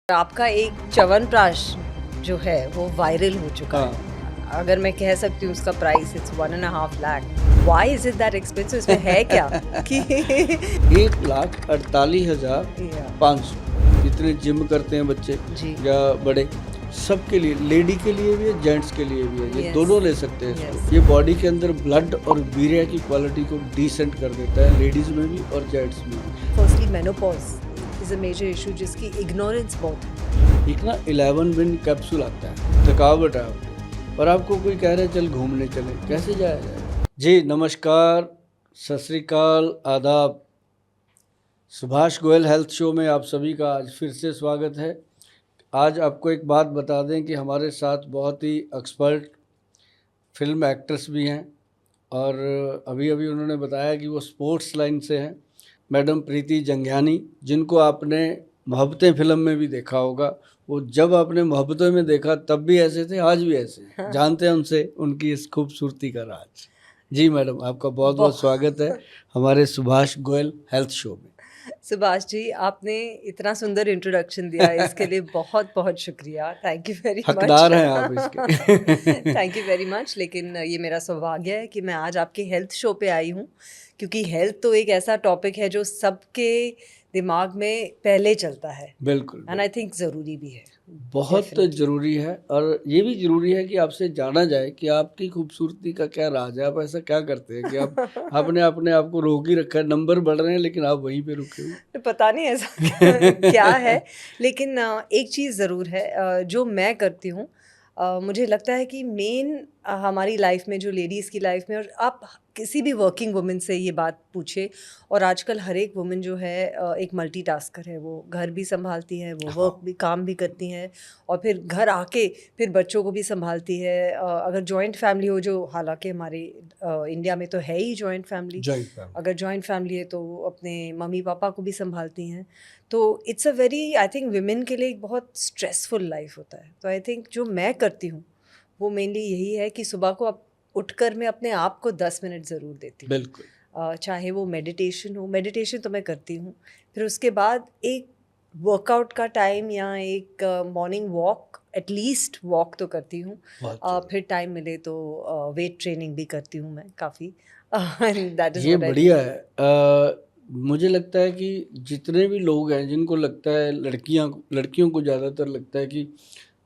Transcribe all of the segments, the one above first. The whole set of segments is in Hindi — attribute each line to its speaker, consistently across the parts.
Speaker 1: आपका एक च्यवनप्राश जो है वो वायरल हो चुका है।
Speaker 2: हाँ।
Speaker 1: अगर मैं कह सकती हूँ उसका price it's 1.5 lakh. Why is it that expensive? इसमें है क्या कि
Speaker 2: 1,48,500 जितने जिम करते हैं बच्चे
Speaker 1: जी
Speaker 2: या बड़े, सबके लिए, लेडी के लिए भी है, जेंट्स के लिए भी है, ये
Speaker 1: Yes.
Speaker 2: दोनों ले सकते हैं इसको।
Speaker 1: Yes.
Speaker 2: ये बॉडी के अंदर ब्लड और वीर्य की क्वालिटी को डिसेंट कर देता है, लेडीज में भी और जेंट्स में भी।
Speaker 1: Firstly menopause is a major issue जिसकी इग्नोरेंस बहुत है।
Speaker 2: एक ना 11 विन कैप्सूल आता है, थकावट है आपको, और आपको कोई कह रहा है चल घूमने चले, कैसे जाया जाए? जी नमस्कार, सत श्री अकाल, आदाब। सुभाष गोयल हेल्थ शो में आप सभी का आज फिर से स्वागत है। आज आपको एक बात बता दें कि हमारे साथ बहुत ही एक्सपर्ट फिल्म एक्ट्रेस भी हैं, और अभी अभी उन्होंने बताया कि वो स्पोर्ट्स लाइन से हैं। मैडम प्रीति जंगियानी, जिनको आपने मोहब्बतें फिल्म में भी देखा होगा। वो जब आपने मोहब्बतें में देखा तब भी ऐसे थे, आज भी ऐसे हैं। जानते हैं उनसे उनकी इस खूबसूरती का राज। जी मैडम, आपका बहुत बहुत स्वागत है हमारे सुभाष गोयल हेल्थ शो में।
Speaker 1: सुभाष जी, आपने इतना सुंदर इंट्रोडक्शन दिया, इसके लिए बहुत बहुत शुक्रिया। Thank you very much.
Speaker 2: हकदार हैं आप इसके।
Speaker 1: Thank you very much. लेकिन ये मेरा सौभाग्य है कि मैं आज आपके हेल्थ शो पे आई हूँ, क्योंकि हेल्थ तो एक ऐसा टॉपिक है जो सबके दिमाग में पहले चलता है।
Speaker 2: बिल्कुल
Speaker 1: एंड आई थिंक ज़रूरी भी है,
Speaker 2: बहुत
Speaker 1: definitely.
Speaker 2: ज़रूरी है, और ये भी ज़रूरी है कि आपसे जाना जाए कि आपकी खूबसूरती का क्या राज है। आप ऐसा क्या करते हैं कि आप आपने अपने आप को रोक ही रखा है, नंबर बढ़ रहे हैं लेकिन आप वहीं पे रुके हुए।
Speaker 1: पता नहीं ऐसा क्या है। लेकिन एक चीज़ ज़रूर है जो मैं करती हूँ। मुझे लगता है कि मेन हमारी लाइफ में, जो लेडीज़ की लाइफ में, और आप किसी भी वर्किंग वुमन से ये बात पूछे, और आजकल हर एक वुमन जो है एक मल्टीटास्कर है। वो घर भी संभालती है, वो वर्क भी, काम भी करती हैं, और फिर घर आके फिर बच्चों को भी संभालती है। अगर जॉइंट फैमिली हो, जो हालांकि हमारे इंडिया में तो है ही जॉइंट फैमिली, अगर जॉइंट फैमिली है तो अपने मम्मी पापा को भी संभालती हैं। तो it's a very, I think women के लिए एक बहुत स्ट्रेसफुल लाइफ होता है। तो आई थिंक जो मैं करती हूँ वो मेनली यही है कि सुबह को अब उठकर मैं अपने आप को 10 मिनट ज़रूर देती हूँ।
Speaker 2: बिल्कुल।
Speaker 1: चाहे वो मेडिटेशन हो, मेडिटेशन तो मैं करती हूँ। फिर उसके बाद एक वर्कआउट का टाइम या एक मॉर्निंग वॉक, एटलीस्ट वॉक तो करती हूँ। फिर टाइम मिले तो वेट ट्रेनिंग भी करती हूँ मैं काफ़ी। दैट इज़
Speaker 2: ये
Speaker 1: व्हाट आई
Speaker 2: बढ़िया है। मुझे लगता है कि जितने भी लोग हैं, जिनको लगता है, लड़कियों को ज़्यादातर लगता है कि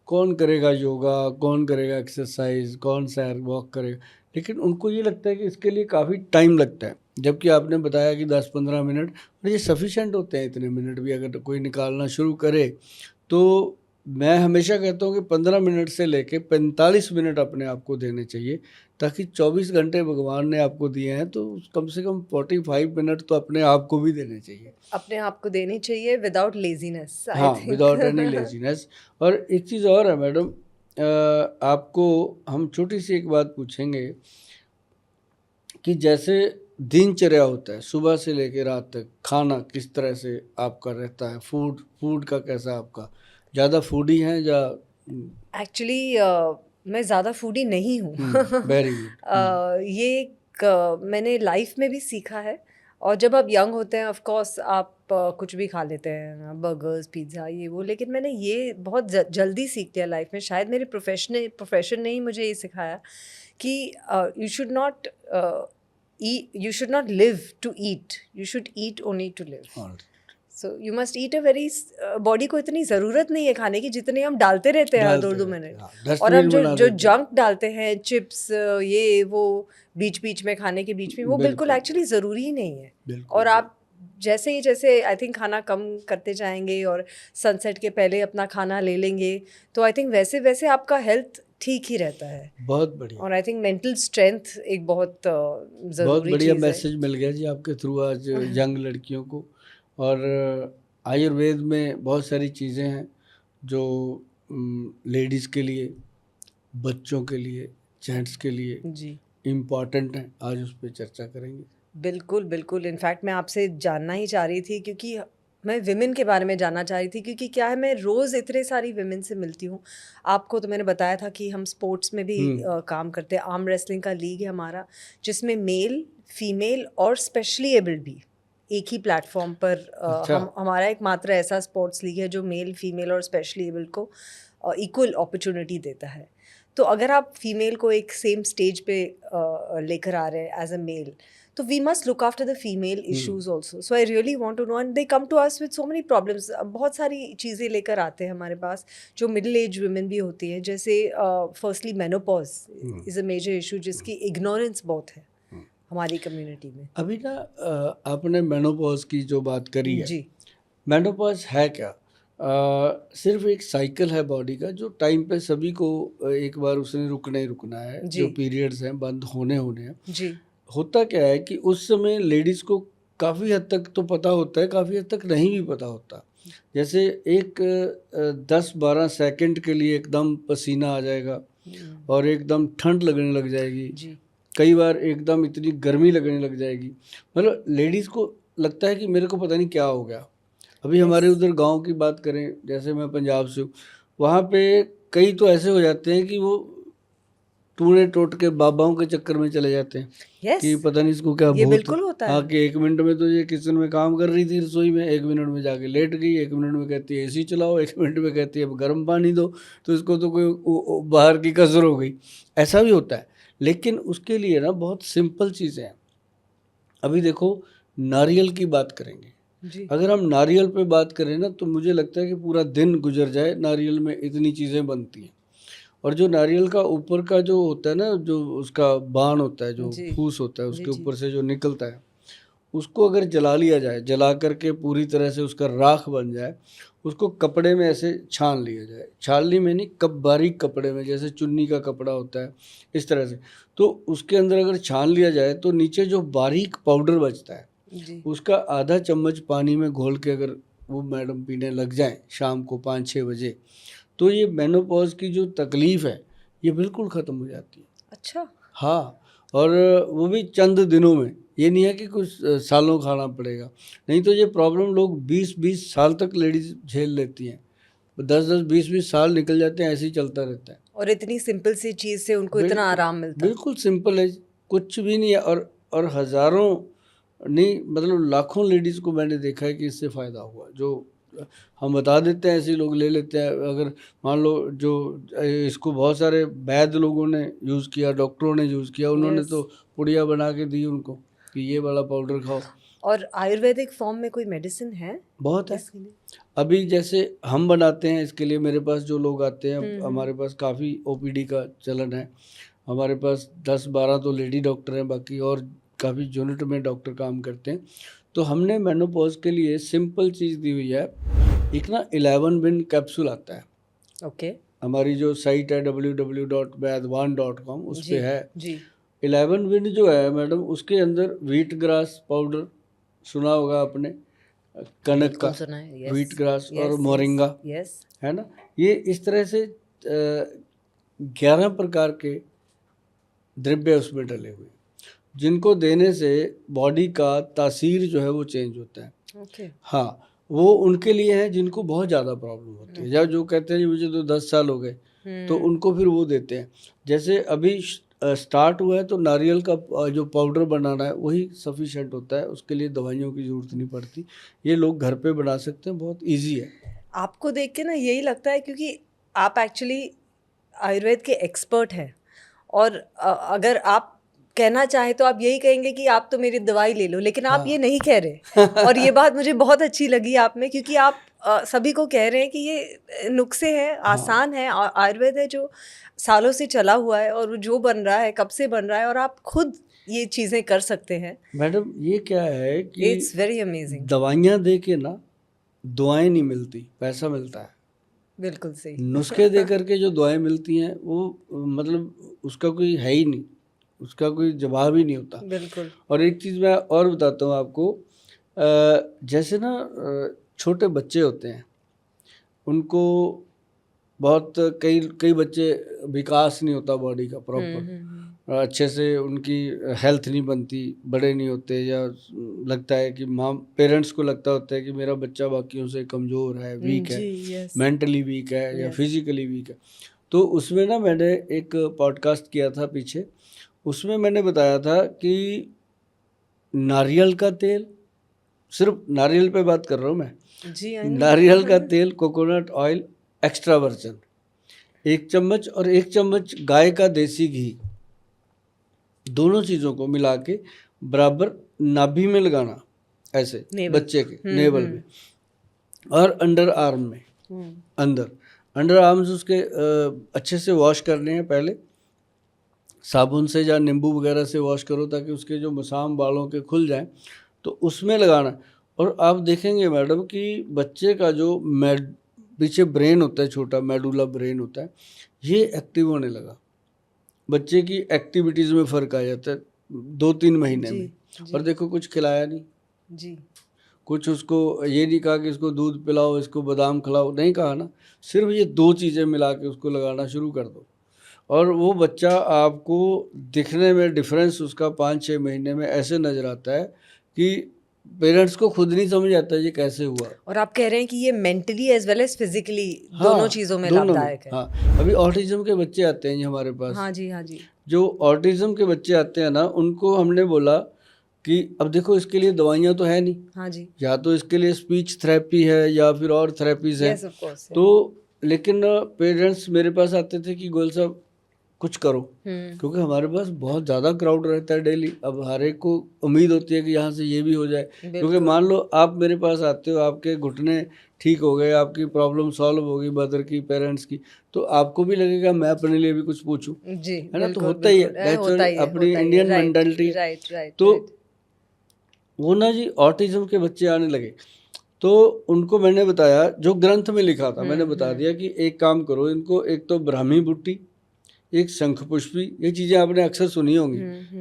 Speaker 2: कौन करेगा योगा, कौन करेगा एक्सरसाइज, कौन सैर वॉक करेगा, लेकिन उनको ये लगता है कि इसके लिए काफ़ी टाइम लगता है। जबकि आपने बताया कि 10-15 मिनट, और ये सफिशेंट होते हैं। इतने मिनट भी अगर कोई निकालना शुरू करे तो मैं हमेशा कहता हूँ कि 15 मिनट से लेके 45 मिनट अपने आप को देने चाहिए, ताकि 24 घंटे भगवान ने आपको दिए हैं तो कम से कम 45 मिनट तो अपने आप को भी देने चाहिए।
Speaker 1: अपने आप को देनी चाहिए विदाउट लेजीनेस, आई
Speaker 2: हाँ,
Speaker 1: थिंक।
Speaker 2: Without any laziness. और एक चीज़ और है मैडम, आपको हम छोटी सी एक बात पूछेंगे कि जैसे दिनचर्या होता है, सुबह से लेकर रात तक खाना किस तरह से आपका रहता है, फूड का कैसा आपका, ज़्यादा फूडी हैं या?
Speaker 1: एक्चुअली मैं ज़्यादा फूडी नहीं हूँ।
Speaker 2: Very good.
Speaker 1: ये एक मैंने लाइफ में भी सीखा है। और जब आप यंग होते हैं, ऑफ कोर्स आप कुछ भी खा लेते हैं, बर्गर्स, पिज़्ज़ा, ये वो। लेकिन मैंने ये बहुत जल्दी सीख लिया लाइफ में। शायद मेरे प्रोफेशन ने ही मुझे ये सिखाया कि you should not live to eat, you should eat only to live. So you must eat a very, body को इतनी ज़रूरत नहीं है खाने की जितने हम डालते रहते हैं हर 2-2 मिनट। और अब जो जंक डालते हैं, चिप्स, ये वो, बीच बीच में, खाने के बीच में, वो बिल्कुल एक्चुअली ज़रूरी ही नहीं है। और आप जैसे आई थिंक खाना कम करते जाएंगे और सनसेट के पहले अपना खाना ले लेंगे, तो आई थिंक वैसे वैसे आपका हेल्थ ठीक ही रहता है।
Speaker 2: बहुत बढ़िया।
Speaker 1: और आई थिंक मेंटल स्ट्रेंथ एक बहुत ज़रूरी
Speaker 2: बहुत बढ़िया
Speaker 1: चीज़ है।
Speaker 2: मैसेज मिल गया जी आपके थ्रू आज यंग लड़कियों को। और आयुर्वेद में बहुत सारी चीज़ें हैं जो लेडीज़ के लिए, बच्चों के लिए, जेंट्स के लिए
Speaker 1: जी
Speaker 2: इम्पॉर्टेंट हैं। आज उस पर चर्चा करेंगे।
Speaker 1: बिल्कुल बिल्कुल। इनफैक्ट मैं आपसे जानना ही चाह रही थी, क्योंकि मैं विमेन के बारे में जानना चाह रही थी। क्योंकि क्या है, मैं रोज़ इतने सारी विमेन से मिलती हूँ। आपको तो मैंने बताया था कि हम स्पोर्ट्स में भी काम करते हैं। आर्म रेसलिंग का लीग है हमारा, जिसमें मेल, फीमेल और स्पेशली एबल्ड भी एक ही प्लेटफॉर्म पर
Speaker 2: अच्छा।
Speaker 1: हमारा एक मात्र ऐसा स्पोर्ट्स लीग है जो मेल फीमेल और स्पेशली एबल को इक्वल अपॉर्चुनिटी देता है। तो अगर आप फीमेल को एक सेम स्टेज पे लेकर आ रहे हैं एज अ मेल, तो we must look after the female issues also. So I really want to know, and they come to us with so many problems. बहुत सारी चीज़ें लेकर आते हैं हमारे पास जो मिडिल एज वुमेन भी होती हैं, जैसे firstly menopause is a major issue जिसकी इग्नोरेंस बहुत है हमारी कम्युनिटी में।
Speaker 2: अभी ना आपने मेनोपॉज की जो बात करी है,
Speaker 1: जी
Speaker 2: मेनोपॉज है क्या? सिर्फ एक साइकिल है बॉडी का जो टाइम पे सभी को एक बार उसने रुकना ही रुकना है।
Speaker 1: जी
Speaker 2: जो पीरियड्स हैं बंद होने हैं।
Speaker 1: जी
Speaker 2: होता क्या है कि उस समय लेडीज़ को काफ़ी हद तक तो पता होता है, काफ़ी हद तक नहीं भी पता होता। जैसे एक 10-12 सेकंड के लिए एकदम पसीना आ जाएगा और एकदम ठंड लगने लग जाएगी।
Speaker 1: जी
Speaker 2: कई बार एकदम इतनी गर्मी लगने लग जाएगी, मतलब लेडीज़ को लगता है कि मेरे को पता नहीं क्या हो गया। अभी हमारे
Speaker 1: यस
Speaker 2: उधर गांव की बात करें, जैसे मैं पंजाब से हूँ, वहाँ पे कई तो ऐसे हो जाते हैं कि वो टूने टोट के बाबाओं के चक्कर में चले जाते हैं
Speaker 1: यस
Speaker 2: कि पता नहीं इसको क्या
Speaker 1: ये
Speaker 2: भूत।
Speaker 1: बिल्कुल होता
Speaker 2: हाँ,
Speaker 1: है।
Speaker 2: कि 1 मिनट में तो ये किचन में काम कर रही थी रसोई में, 1 मिनट में जाके लेट गई, 1 मिनट में कहती है एसी चलाओ, 1 मिनट में कहती है अब गर्म पानी दो, तो इसको तो कोई बाहर की कसर हो गई। ऐसा भी होता है, लेकिन उसके लिए ना बहुत सिंपल चीज़ें हैं। अभी देखो, नारियल की बात करेंगे।
Speaker 1: जी
Speaker 2: अगर हम नारियल पे बात करें ना, तो मुझे लगता है कि पूरा दिन गुजर जाए, नारियल में इतनी चीज़ें बनती हैं। और जो नारियल का ऊपर का जो होता है ना, जो उसका बाण होता है, जो
Speaker 1: जी
Speaker 2: फूस होता है,
Speaker 1: जी
Speaker 2: उसके
Speaker 1: जी
Speaker 2: ऊपर से जो निकलता है, उसको अगर जला लिया जाए, जला करके पूरी तरह से उसका राख बन जाए, उसको कपड़े में ऐसे छान लिया जाए। छाननी में नहीं, कब बारीक कपड़े में, जैसे चुन्नी का कपड़ा होता है, इस तरह से। तो उसके अंदर अगर छान लिया जाए तो नीचे जो बारीक पाउडर बचता है,
Speaker 1: जी
Speaker 2: उसका आधा चम्मच पानी में घोल के अगर वो मैडम पीने लग जाएं शाम को 5-6 बजे, तो ये मेनोपॉज की जो तकलीफ़ है, ये बिल्कुल ख़त्म हो जाती है।
Speaker 1: अच्छा
Speaker 2: हाँ, और वो भी चंद दिनों में। ये नहीं है कि कुछ सालों खाना पड़ेगा। नहीं तो ये प्रॉब्लम लोग 20-20 साल तक लेडीज़ झेल लेती हैं। 10-10, 20-20 साल निकल जाते हैं, ऐसे ही चलता रहता है।
Speaker 1: और इतनी सिंपल सी चीज़ से उनको इतना
Speaker 2: बिल्कुल,
Speaker 1: आराम मिलता।
Speaker 2: बिल्कुल सिंपल है, कुछ भी नहीं है। और हज़ारों नहीं, मतलब लाखों लेडीज़ को मैंने देखा है कि इससे फ़ायदा हुआ। जो हम बता देते हैं, ऐसे ही लोग ले लेते हैं। अगर मान लो जो इसको बहुत सारे वैद्य लोगों ने यूज़ किया, डॉक्टरों ने यूज़ किया, उन्होंने
Speaker 1: यस
Speaker 2: तो पुड़िया बना के दी उनको कि ये वाला पाउडर खाओ।
Speaker 1: और आयुर्वेदिक फॉर्म में कोई मेडिसिन है
Speaker 2: बहुत है।
Speaker 1: इसके लिए?
Speaker 2: अभी जैसे हम बनाते हैं, इसके लिए मेरे पास जो लोग आते हैं, हमारे
Speaker 1: हम्म।
Speaker 2: पास काफ़ी ओपीडी का चलन है। हमारे पास 10-12 तो लेडी डॉक्टर हैं, बाकी और काफ़ी यूनिट में डॉक्टर काम करते हैं। तो हमने मेनोपॉज के लिए सिंपल चीज़ दी हुई है। एक ना 11 विन कैप्सूल आता है।
Speaker 1: ओके
Speaker 2: हमारी जो साइट है www.vaidwan.com, उस पे
Speaker 1: जी
Speaker 2: है।
Speaker 1: जी
Speaker 2: 11 विन जो है मैडम, उसके अंदर व्हीट ग्रास पाउडर सुना होगा आपने, कनक का,
Speaker 1: बिल्कुल सुना है। यस
Speaker 2: व्हीट ग्रास और
Speaker 1: यस यस
Speaker 2: मोरिंगा,
Speaker 1: यस
Speaker 2: है ना। ये इस तरह से 11 प्रकार के द्रव्य उसमें डले हुए हैं, जिनको देने से बॉडी का तासीर जो है वो चेंज होता है।
Speaker 1: ओके
Speaker 2: हाँ, वो उनके लिए है जिनको बहुत ज़्यादा प्रॉब्लम होती है, या जो कहते हैं जी मुझे तो 10 साल हो गए, तो उनको फिर वो देते हैं। जैसे अभी स्टार्ट हुआ है, तो नारियल का जो पाउडर बनाना है वही सफिशेंट होता है, उसके लिए दवाइयों की ज़रूरत नहीं पड़ती। ये लोग घर पे बना सकते हैं, बहुत ईजी है।
Speaker 1: आपको देख के ना यही लगता है, क्योंकि आप एक्चुअली आयुर्वेद के एक्सपर्ट हैं। और अगर आप कहना चाहें तो आप यही कहेंगे कि आप तो मेरी दवाई ले लो, लेकिन आप ये
Speaker 2: हाँ।
Speaker 1: नहीं कह रहे। और ये बात मुझे बहुत अच्छी लगी आप में, क्योंकि आप सभी को कह रहे हैं कि ये नुस्खे हैं,
Speaker 2: हाँ,
Speaker 1: आसान है, और आयुर्वेद है जो सालों से चला हुआ है, और जो बन रहा है कब से बन रहा है, और आप खुद ये चीज़ें कर सकते हैं।
Speaker 2: मैडम ये क्या है कि
Speaker 1: इट्स वेरी अमेजिंग।
Speaker 2: दवाइयाँ दे के ना दुआएं नहीं मिलती, पैसा मिलता है।
Speaker 1: बिल्कुल सही।
Speaker 2: नुस्खे दे करके जो दुआएं मिलती हैं वो मतलब उसका कोई है ही नहीं, उसका कोई जवाब ही नहीं होता।
Speaker 1: बिल्कुल
Speaker 2: और एक चीज़ मैं और बताता हूँ आपको, जैसे ना छोटे बच्चे होते हैं, उनको बहुत कई कई बच्चे विकास नहीं होता बॉडी का प्रॉपर, अच्छे से उनकी हेल्थ नहीं बनती, बड़े नहीं होते, या लगता है कि माँ पेरेंट्स को लगता होता है कि मेरा बच्चा बाकियों से कमज़ोर है, वीक है,
Speaker 1: जी यस
Speaker 2: मेंटली वीक है या
Speaker 1: यस
Speaker 2: फिजिकली वीक है। तो उसमें ना मैंने एक पॉडकास्ट किया था पीछे, उसमें मैंने बताया था कि नारियल का तेल सिर्फ नारियल पे बात कर रहा हूँ मैं।
Speaker 1: जी आई नो।
Speaker 2: नारियल का तेल, कोकोनट ऑयल एक्स्ट्रा वर्जन 1 चम्मच और 1 चम्मच गाय का देसी घी, दोनों चीज़ों को मिला के बराबर नाभि में लगाना, ऐसे
Speaker 1: नेवल।
Speaker 2: बच्चे के नेवल में और अंडर आर्म में, अंडर आर्म्स उसके अच्छे से वॉश करने हैं पहले, साबुन से या नींबू वगैरह से वॉश करो ताकि उसके जो मसाम बालों के खुल जाएं, तो उसमें लगाना। और आप देखेंगे मैडम कि बच्चे का जो पीछे ब्रेन होता है, छोटा मेडुला ब्रेन होता है, ये एक्टिव होने लगा। बच्चे की एक्टिविटीज़ में फ़र्क आ जाता है 2-3 महीने
Speaker 1: जी,
Speaker 2: में।
Speaker 1: जी।
Speaker 2: और देखो कुछ खिलाया नहीं,
Speaker 1: जी
Speaker 2: कुछ उसको ये नहीं कहा कि इसको दूध पिलाओ, इसको बादाम खिलाओ, नहीं कहा ना, सिर्फ ये 2 चीज़ें मिला के उसको लगाना शुरू कर दो और वो बच्चा आपको दिखने में डिफरेंस उसका 5-6 महीने में ऐसे नज़र आता है कि पेरेंट्स को खुद नहीं समझ आता ये कैसे हुआ।
Speaker 1: और आप कह रहे हैं कि ये mentally as well as physically
Speaker 2: हाँ,
Speaker 1: दोनों चीज़ों में
Speaker 2: दोनों में।
Speaker 1: लाभदायक है।
Speaker 2: हाँ, अभी ऑटिज्म के बच्चे आते हैं जी हमारे पास।
Speaker 1: हाँ जी, हाँ जी।
Speaker 2: जो ऑटिज्म के बच्चे आते हैं ना, उनको हमने बोला कि अब देखो इसके लिए दवाइयाँ तो है नहीं,
Speaker 1: हाँ जी।
Speaker 2: या तो इसके लिए स्पीच थेरेपी है या फिर और थेरेपीज़ हैं।
Speaker 1: Yes of course.
Speaker 2: तो लेकिन पेरेंट्स मेरे पास आते थे कि गोयल साहब कुछ करो, क्योंकि हमारे पास बहुत ज़्यादा क्राउड रहता है डेली। अब हर एक को उम्मीद होती है कि यहाँ से ये भी हो जाए, क्योंकि मान लो आप मेरे पास आते हो, आपके घुटने ठीक हो गए, आपकी प्रॉब्लम सॉल्व होगी मदर की, पेरेंट्स की, तो आपको भी लगेगा मैं अपने लिए भी कुछ पूछूं,
Speaker 1: जी,
Speaker 2: है ना। तो
Speaker 1: बिल्कुल,
Speaker 2: होता ही है,
Speaker 1: बिल्कुल। होता
Speaker 2: नेचुरल
Speaker 1: ही है,
Speaker 2: अपनी
Speaker 1: होता ही है।
Speaker 2: इंडियन
Speaker 1: राइट,
Speaker 2: मेंटालिटी है।
Speaker 1: राइट, राइट,
Speaker 2: तो
Speaker 1: राइट।
Speaker 2: वो ना जी ऑटिज्म के बच्चे आने लगे, तो उनको मैंने बताया जो ग्रंथ में लिखा था, मैंने बता दिया कि एक काम करो, इनको एक तो ब्राह्मी बूटी, एक शंख पुष्पी, ये चीज़ें आपने अक्सर सुनी होंगी,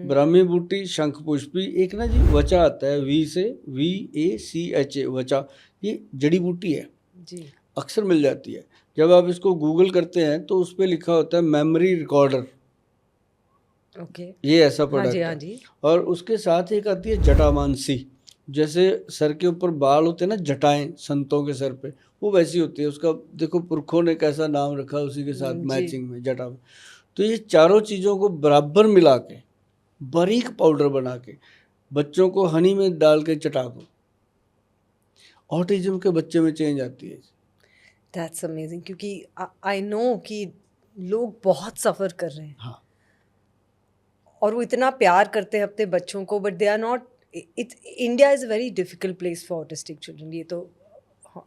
Speaker 2: ब्राह्मी बूटी, शंख पुष्पी, एक ना जी वचा आता है, VACHA, वचा, ये जड़ी बूटी है
Speaker 1: जी।
Speaker 2: अक्सर मिल जाती है। जब आप इसको गूगल करते हैं तो उस पर लिखा होता है मेमोरी रिकॉर्डर,
Speaker 1: ओके।
Speaker 2: ये ऐसा
Speaker 1: हाँ
Speaker 2: प्रोडक्ट
Speaker 1: जी, हाँ
Speaker 2: है।
Speaker 1: जी।
Speaker 2: और उसके साथ एक आती है जटामानसी, जैसे सर के ऊपर बाल होते हैं ना, जटाएं संतों के सर पे, वो वैसी होती है। उसका देखो पुरखों ने कैसा नाम रखा, उसी के साथ
Speaker 1: जी।
Speaker 2: मैचिंग में जटा में। तो ये चारों चीज़ों को बराबर मिला के बारीक पाउडर बना के बच्चों को हनी में डाल के चटा दो, ऑटिज्म के बच्चे में चेंज आती है।
Speaker 1: दैट्स अमेजिंग, क्योंकि आई नो कि लोग बहुत सफ़र कर रहे हैं।
Speaker 2: हाँ,
Speaker 1: और वो इतना प्यार करते हैं अपने बच्चों को, but they are not. It's India is a very difficult place for autistic children, ये तो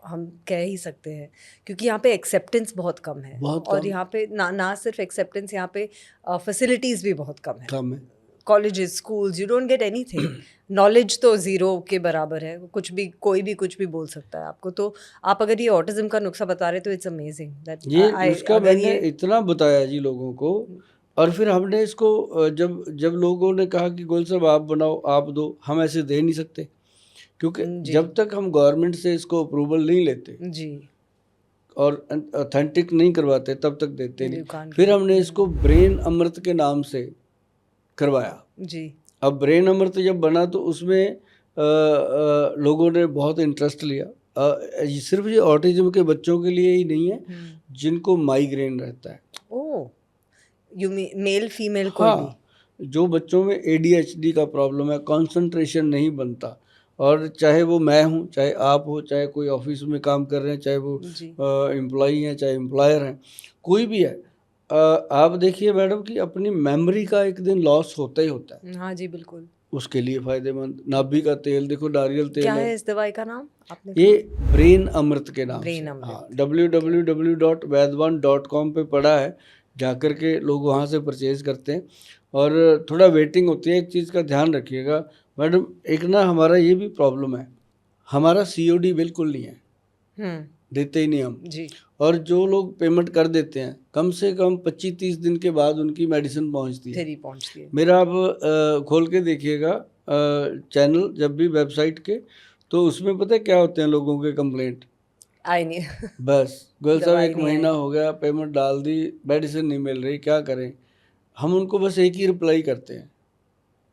Speaker 1: हम कह ही सकते हैं, क्योंकि यहाँ पे एक्सेप्टेंस बहुत कम है।
Speaker 2: बहुत
Speaker 1: और
Speaker 2: कम।
Speaker 1: यहाँ पे ना सिर्फ एक्सेप्टेंस, यहाँ पे फैसिलिटीज़ भी बहुत कम है।
Speaker 2: कम है।
Speaker 1: Colleges, schools, you don't get anything. Knowledge तो ज़ीरो के बराबर है, कुछ भी कोई भी कुछ भी बोल सकता है आपको। तो आप अगर ये ऑटिज्म का नुस्खा बता रहे तो इट्स अमेजिंग दैट
Speaker 2: ये नुस्खा
Speaker 1: अगर
Speaker 2: मैंने
Speaker 1: ये
Speaker 2: इतना बताया जी लोगों को, और फिर हमने इसको जब जब लोगों ने कहा कि गोयल साहब आप बनाओ, आप दो, हम ऐसे दे नहीं सकते, क्योंकि
Speaker 1: जी।
Speaker 2: जब तक हम गवर्नमेंट से इसको अप्रूवल नहीं लेते
Speaker 1: जी।
Speaker 2: और ऑथेंटिक नहीं करवाते तब तक देते
Speaker 1: You
Speaker 2: नहीं।
Speaker 1: can't
Speaker 2: फिर
Speaker 1: give.
Speaker 2: हमने इसको ब्रेन अमृत के नाम से करवाया।
Speaker 1: जी।
Speaker 2: अब ब्रेन अमृत जब बना तो उसमें लोगों ने बहुत इंटरेस्ट लिया। सिर्फ ये ऑटिज्म के बच्चों के लिए ही नहीं है, जिनको माइग्रेन रहता है।
Speaker 1: ओह, यू मेल फीमेल कोई भी?
Speaker 2: हाँ, जो बच्चों में ADHD का प्रॉब्लम है, कंसंट्रेशन नहीं बनता, और चाहे वो मैं हूँ, चाहे आप हो, चाहे कोई ऑफिस में काम कर रहे हैं, चाहे वो
Speaker 1: जी।
Speaker 2: एम्प्लॉई हैं, चाहे एम्प्लॉयर हैं, कोई भी है, आप देखिए मैडम कि अपनी मेमोरी का एक दिन लॉस होता ही होता है।
Speaker 1: हाँ जी, बिल्कुल।
Speaker 2: उसके लिए फ़ायदेमंद नाभि का तेल, देखो नारियल तेल
Speaker 1: क्या
Speaker 2: है।
Speaker 1: है इस दवाई का नाम आपने
Speaker 2: ये ब्रेन अमृत के नाम
Speaker 1: ब्रेन
Speaker 2: से,
Speaker 1: अमृत।
Speaker 2: हाँ, www.vaidwan.com पे पड़ा है, जाकर के लोग वहाँ से परचेज करते हैं, और थोड़ा वेटिंग होती है। एक चीज़ का ध्यान रखिएगा मैडम, एक ना हमारा ये भी प्रॉब्लम है, हमारा COD बिल्कुल नहीं है, देते ही नहीं हम।
Speaker 1: जी।
Speaker 2: और जो लोग पेमेंट कर देते हैं, कम से कम 25-30 दिन के बाद उनकी मेडिसिन पहुंचती है।
Speaker 1: फिर ही पहुंचती है।
Speaker 2: मेरा आप खोल के देखिएगा चैनल जब भी वेबसाइट के, तो उसमें पता है क्या होते हैं लोगों के कंप्लेंट,
Speaker 1: आई नहीं।
Speaker 2: बस गोयल साहब
Speaker 1: दवाई
Speaker 2: 1
Speaker 1: नहीं
Speaker 2: महीना
Speaker 1: आई।
Speaker 2: हो गया, पेमेंट डाल दी, मेडिसिन नहीं मिल रही, क्या करें। हम उनको बस एक ही रिप्लाई करते हैं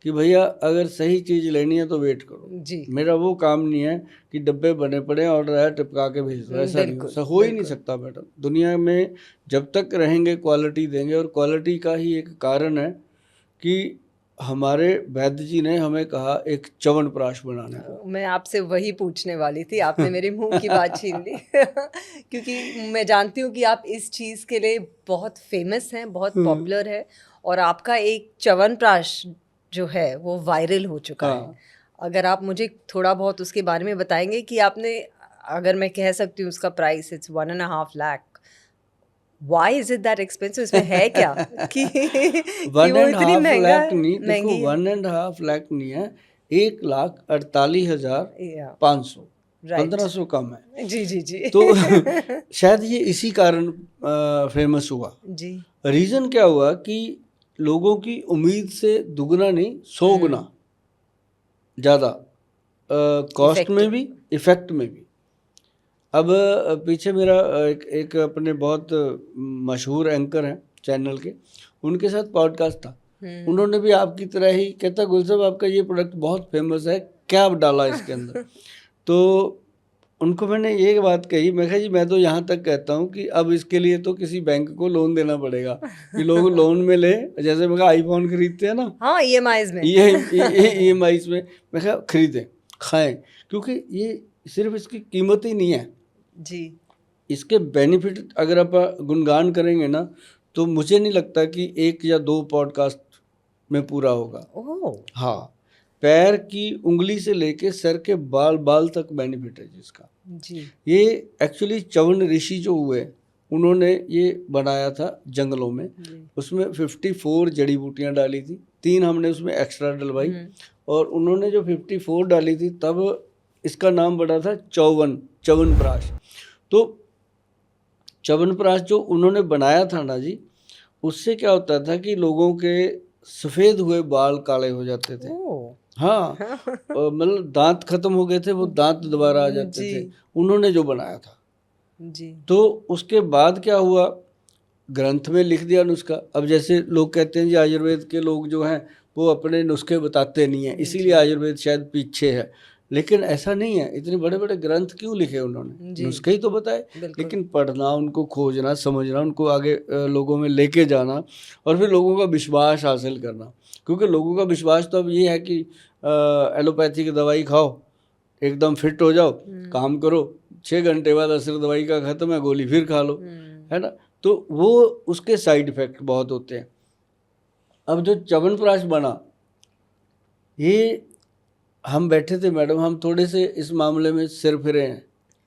Speaker 2: कि भैया अगर सही चीज़ लेनी है तो वेट करो।
Speaker 1: जी।
Speaker 2: मेरा वो काम नहीं है कि डब्बे बने पड़े हैं, ऑर्डर आया टिपका के भेज दो, ऐसा नहीं
Speaker 1: बिल्कुल,
Speaker 2: हो ही नहीं
Speaker 1: बिल्कुल।
Speaker 2: सकता मैडम। दुनिया में जब तक रहेंगे क्वालिटी देंगे, और क्वालिटी का ही एक कारण है कि हमारे वैद्य जी ने हमें कहा एक च्यवनप्राश बनाने को।
Speaker 1: मैं आपसे वही पूछने वाली थी, आपने मेरे मुंह की बात छीन ली। क्योंकि मैं जानती हूँ कि आप इस चीज़ के लिए बहुत फेमस हैं, बहुत पॉपुलर है, और आपका एक च्यवनप्राश जो है वो वायरल हो चुका है।
Speaker 2: हाँ,
Speaker 1: अगर आप मुझे थोड़ा बहुत उसके बारे में बताएंगे कि आपने, अगर मैं कह सकती हूँ उसका price it's 1.5 lakh, why is it that expensive, इसमें है क्या कि कि
Speaker 2: वन
Speaker 1: वो
Speaker 2: एंड
Speaker 1: इतनी
Speaker 2: हाफ
Speaker 1: महंगा
Speaker 2: लाख नहीं, देखो
Speaker 1: महंगी है?
Speaker 2: 1.5 लाख नहीं है, 1,48,500,
Speaker 1: या राइट,
Speaker 2: 1500 कम है।
Speaker 1: जी जी जी।
Speaker 2: तो शायद ये इसी कारण फेमस हुआ।
Speaker 1: जी।
Speaker 2: रीज़न क्या हुआ कि लोगों की उम्मीद से दुगना नहीं 100 गुना ज़्यादा कॉस्ट में भी, इफ़ेक्ट में भी। अब पीछे मेरा एक अपने बहुत मशहूर एंकर हैं चैनल के, उनके साथ पॉडकास्ट था। उन्होंने भी आपकी तरह ही कहता, गुल साहब आपका ये प्रोडक्ट बहुत फेमस है, क्या डाला इसके अंदर? तो उनको मैंने ये बात कही, मैं कहा जी मैं तो यहाँ तक कहता हूँ कि अब इसके लिए तो किसी बैंक को लोन देना पड़ेगा कि लोग लोन में ले, जैसे मैं कहा आईफोन खरीदते हैं ना,
Speaker 1: हाँ, EMIs में।
Speaker 2: EMI में, मैं कहा खरीदें, खाएं, क्योंकि ये सिर्फ इसकी कीमत ही नहीं है
Speaker 1: जी।
Speaker 2: इसके बेनिफिट अगर आप गुणगान करेंगे ना, तो मुझे नहीं लगता कि 1 या 2 पॉडकास्ट में पूरा होगा।
Speaker 1: ओह।
Speaker 2: हाँ, पैर की उंगली से लेके सर के बाल बाल तक बेनिफिट है जिसका।
Speaker 1: जी।
Speaker 2: ये एक्चुअली च्यवन ऋषि जो हुए, उन्होंने ये बनाया था जंगलों में।
Speaker 1: जी।
Speaker 2: उसमें 54 जड़ी बूटियाँ डाली थी, 3 हमने उसमें एक्स्ट्रा डलवाई, और उन्होंने जो 54 डाली थी तब इसका नाम पड़ा था च्यवनप्राश। तो च्यवनप्राश जो उन्होंने बनाया था ना जी, उससे क्या होता था कि लोगों के सफ़ेद हुए बाल काले हो जाते थे।
Speaker 1: ओह।
Speaker 2: हाँ, मतलब दांत खत्म हो गए थे, वो दांत दोबारा आ जाते थे, उन्होंने जो बनाया था।
Speaker 1: जी।
Speaker 2: तो उसके बाद क्या हुआ, ग्रंथ में लिख दिया नुस्खा। अब जैसे लोग कहते हैं जी आयुर्वेद के लोग जो हैं वो अपने नुस्खे बताते नहीं हैं, इसीलिए आयुर्वेद शायद पीछे है, लेकिन ऐसा नहीं है। इतने बड़े बड़े ग्रंथ क्यों लिखे उन्होंने? नुस्खे ही तो बताए। लेकिन पढ़ना, उनको खोजना, समझना, उनको आगे लोगों में लेके जाना, और फिर लोगों का विश्वास हासिल करना। क्योंकि लोगों का विश्वास तो अब ये है कि एलोपैथी की दवाई खाओ, एकदम फिट हो जाओ, काम करो, 6 घंटे बाद असर दवाई का ख़त्म है, गोली फिर खा लो, है ना? तो वो उसके साइड इफ़ेक्ट बहुत होते हैं। अब जो च्यवनप्राश बना, ये हम बैठे थे मैडम, हम थोड़े से इस मामले में सिर फिरे हैं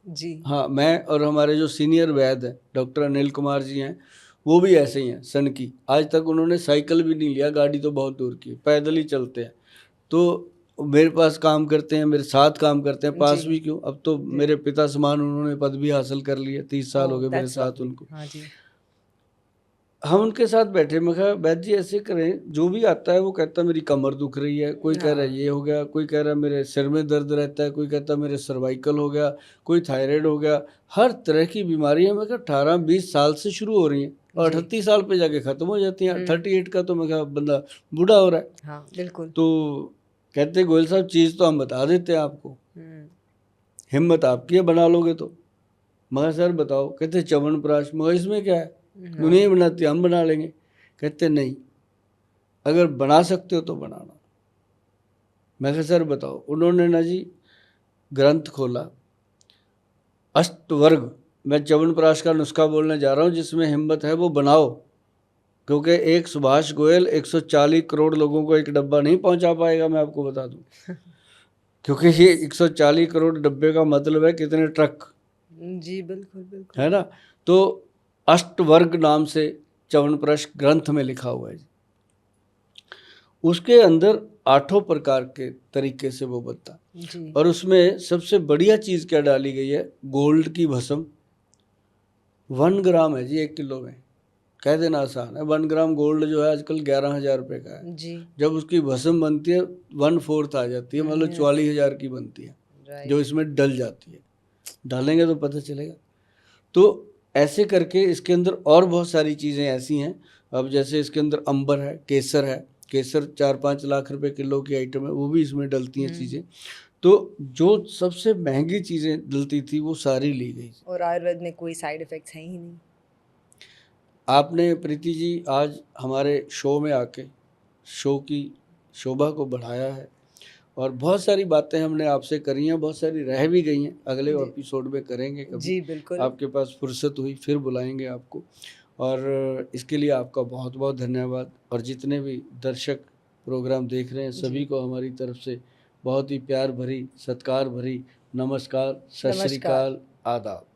Speaker 1: जी।
Speaker 2: हाँ, मैं और हमारे जो सीनियर वैद्य हैं डॉक्टर अनिल कुमार जी हैं, वो भी ऐसे ही हैं सन की। आज तक उन्होंने साइकिल भी नहीं लिया, गाड़ी तो बहुत दूर की, पैदल ही चलते हैं। तो मेरे पास काम करते हैं, मेरे साथ काम करते हैं, पास भी क्यों, अब तो मेरे पिता समान उन्होंने पद भी हासिल कर लिया, 30 साल हो गए मेरे साथ उनको।
Speaker 1: हाँ जी।
Speaker 2: हम उनके साथ बैठे, मैं कहा वैद्य जी ऐसे करें, जो भी आता है वो कहता है मेरी कमर दुख रही है, कोई कह रहा है ये हो गया, कोई कह रहा है मेरे सिर में दर्द रहता है, कोई कहता है मेरे सर्वाइकल हो गया, कोई थायराइड हो गया, हर तरह की बीमारी है। मैं कहा 18-20 साल से शुरू हो रही हैं और 38 साल पे जाके ख़त्म हो जाती हैं। 38 का तो मैं कहा बंदा बूढ़ा हो रहा है।
Speaker 1: हाँ, बिल्कुल।
Speaker 2: तो कहते गोयल साहब चीज़ तो हम बता देते हैं आपको, हिम्मत आपकी है बना लोगे तो। मगर सर बताओ, कहते च्यवनप्राश, मगर इसमें क्या है, दुनिया ही बनाती है, हम बना लेंगे। कहते नहीं, अगर बना सकते हो तो बनाना। मैं कहा सर बताओ। उन्होंने ना जी ग्रंथ खोला, अष्टवर्ग, मैं च्यवनप्राश का नुस्खा बोलने जा रहा हूँ, जिसमें हिम्मत है वो बनाओ, क्योंकि एक सुभाष गोयल 140 करोड़ लोगों को एक डब्बा नहीं पहुंचा पाएगा, मैं आपको बता दूं। क्योंकि ये 140 करोड़ डब्बे का मतलब है कितने ट्रक,
Speaker 1: जी बिल्कुल बिल्कुल,
Speaker 2: है ना? तो अष्टवर्ग नाम से च्यवनप्राश ग्रंथ में लिखा हुआ है। उसके अंदर 8 प्रकार के तरीके से वो बनता, और उसमें सबसे बढ़िया चीज़ क्या डाली गई है, गोल्ड की भस्म। 1 ग्राम है जी 1 किलो में, कह देना आसान है। 1 ग्राम गोल्ड जो है आजकल 11,000 रुपये का है जी। जब उसकी भस्म बनती है 1/4 आ जाती है, मतलब 44,000 की बनती है, जो इसमें डल जाती है। डालेंगे तो पता चलेगा। तो ऐसे करके इसके अंदर और बहुत सारी चीज़ें ऐसी हैं। अब जैसे इसके अंदर अंबर है, केसर है, केसर 4-5 लाख रुपए किलो की आइटम है, वो भी इसमें डलती हैं चीज़ें। तो जो सबसे महंगी चीज़ें डलती थी वो सारी ली गई,
Speaker 1: और आयुर्वेद में कोई साइड इफ़ेक्ट्स हैं ही नहीं।
Speaker 2: आपने प्रीति जी आज हमारे शो में आके शो की शोभा को बढ़ाया है। और बहुत सारी बातें हमने आपसे करी हैं, बहुत सारी रह भी गई हैं, अगले
Speaker 1: जी।
Speaker 2: एपिसोड में करेंगे कभी।
Speaker 1: जी, बिल्कुल।
Speaker 2: आपके पास फुर्सत हुई फिर बुलाएंगे आपको। और इसके लिए आपका बहुत बहुत धन्यवाद। और जितने भी दर्शक प्रोग्राम देख रहे हैं सभी
Speaker 1: जी,
Speaker 2: को हमारी तरफ से बहुत ही प्यार भरी, सत्कार भरी नमस्कार, सत श्री
Speaker 1: नमस्कार।
Speaker 2: अकाल, आदाब।